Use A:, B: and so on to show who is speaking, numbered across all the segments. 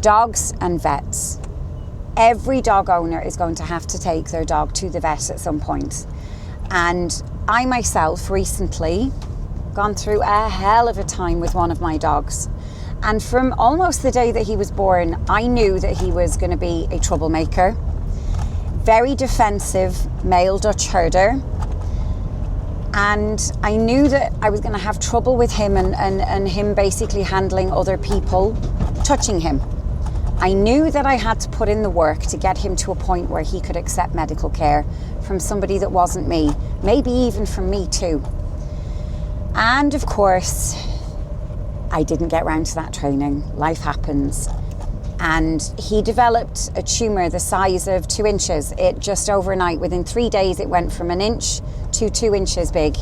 A: Dogs and vets. Every dog owner is going to have to take their dog to the vet at some point. And I myself recently gone through a hell of a time with one of my dogs. And from almost the day that he was born, I knew that he was going to be a troublemaker. Very defensive male Dutch herder. And I knew that I was going to have trouble with him and him basically handling other people touching him. I knew that I had to put in the work to get him to a point where he could accept medical care from somebody that wasn't me, maybe even from me too. And of course, I didn't get round to that training. Life happens. And he developed a tumour the size of 2 inches. It just overnight, within 3 days, it went from 1 inch to 2 inches big.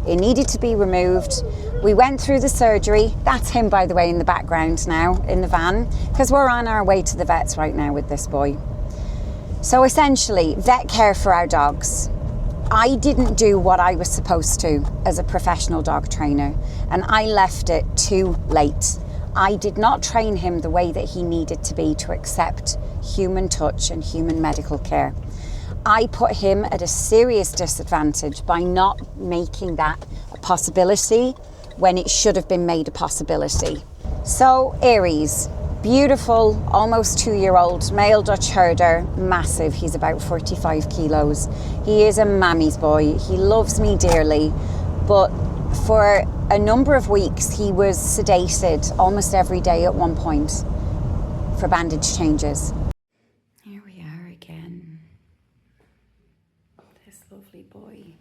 A: It needed to be removed. We went through the surgery. That's him, by the way, in the background now, in the van, because we're on our way to the vets right now with this boy. So essentially, vet care for our dogs. I didn't do what I was supposed to as a professional dog trainer, and I left it too late. I did not train him the way that he needed to be to accept human touch and human medical care. I put him at a serious disadvantage by not making that a possibility when it should have been made a possibility. So Aries, beautiful, almost 2-year-old male Dutch herder, massive. He's about 45 kilos. He is a mammy's boy. He loves me dearly, but for a number of weeks he was sedated almost every day at one point for bandage changes. Here we are again. This lovely boy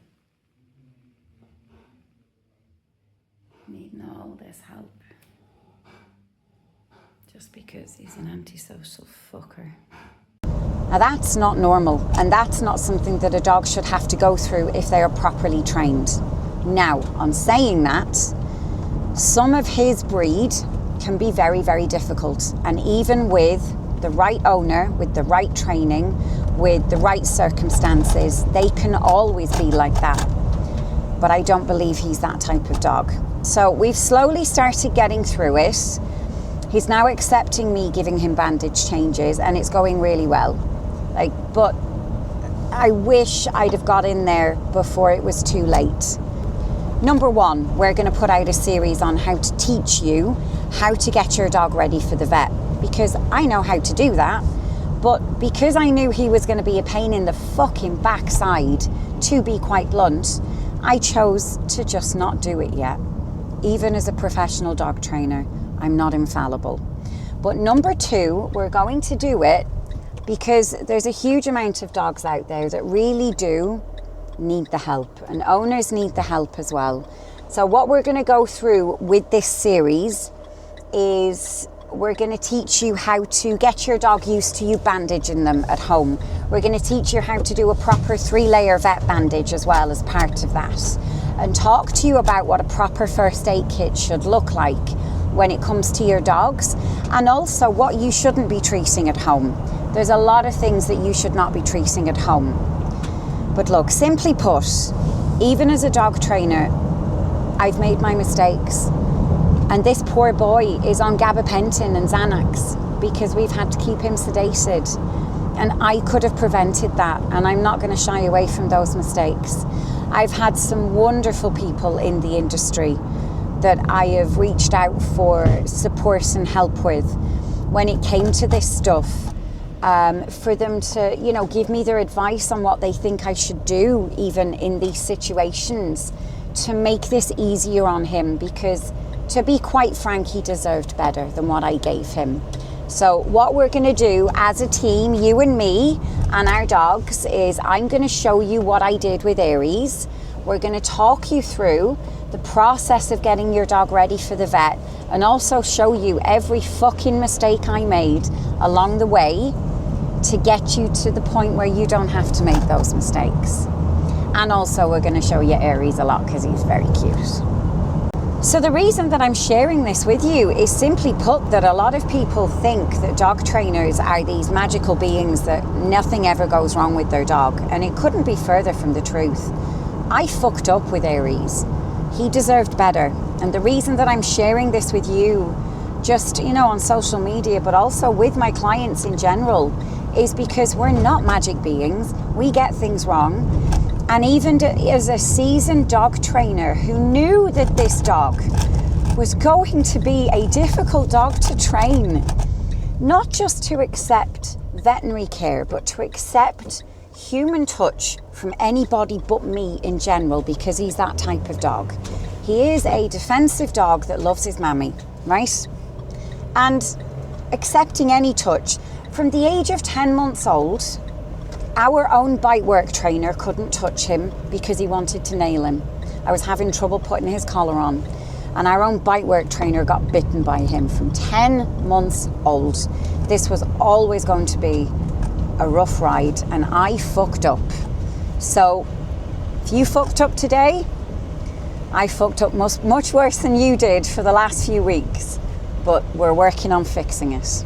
A: needing all this help just because he's an antisocial fucker. Now that's not normal, and that's not something that a dog should have to go through if they are properly trained. Now, on saying that, some of his breed can be very, very difficult, and even with the right owner, with the right training, with the right circumstances, they can always be like that. But I don't believe he's that type of dog. So we've slowly started getting through it. He's now accepting me giving him bandage changes, and it's going really well. But I wish I'd have got in there before it was too late. Number one, we're going to put out a series on how to teach you how to get your dog ready for the vet, because I know how to do that, but because I knew he was going to be a pain in the fucking backside, to be quite blunt, I chose to just not do it yet. Even as a professional dog trainer, I'm not infallible. But number two, we're going to do it because there's a huge amount of dogs out there that really do need the help, and owners need the help as well. So what we're going to go through with this series is we're going to teach you how to get your dog used to you bandaging them at home. We're going to teach you how to do a proper 3-layer vet bandage as well as part of that, and talk to you about what a proper first aid kit should look like when it comes to your dogs, and also what you shouldn't be treating at home. There's a lot of things that you should not be treating at home. But look, simply put, even as a dog trainer, I've made my mistakes. And this poor boy is on gabapentin and Xanax because we've had to keep him sedated. And I could have prevented that, and I'm not going to shy away from those mistakes. I've had some wonderful people in the industry that I have reached out for support and help with when it came to this stuff. For them to, give me their advice on what they think I should do, even in these situations, to make this easier on him, because to be quite frank, he deserved better than what I gave him. So what we're going to do as a team, you and me and our dogs, is I'm going to show you what I did with Aries. We're going to talk you through the process of getting your dog ready for the vet, and also show you every fucking mistake I made along the way to get you to the point where you don't have to make those mistakes. And also we're going to show you Aries a lot because he's very cute. So the reason that I'm sharing this with you is simply put that a lot of people think that dog trainers are these magical beings that nothing ever goes wrong with their dog, and it couldn't be further from the truth. I fucked up with Aries. He deserved better, and the reason that I'm sharing this with you just, on social media, but also with my clients in general, is because we're not magic beings. We get things wrong. And even as a seasoned dog trainer who knew that this dog was going to be a difficult dog to train, not just to accept veterinary care, but to accept human touch from anybody but me in general, because he's that type of dog. He is a defensive dog that loves his mammy, right? And accepting any touch. From the age of 10 months old, our own bite work trainer couldn't touch him because he wanted to nail him. I was having trouble putting his collar on, and our own bite work trainer got bitten by him from 10 months old. This was always going to be a rough ride, and I fucked up. So if you fucked up today, I fucked up much worse than you did for the last few weeks, but we're working on fixing it.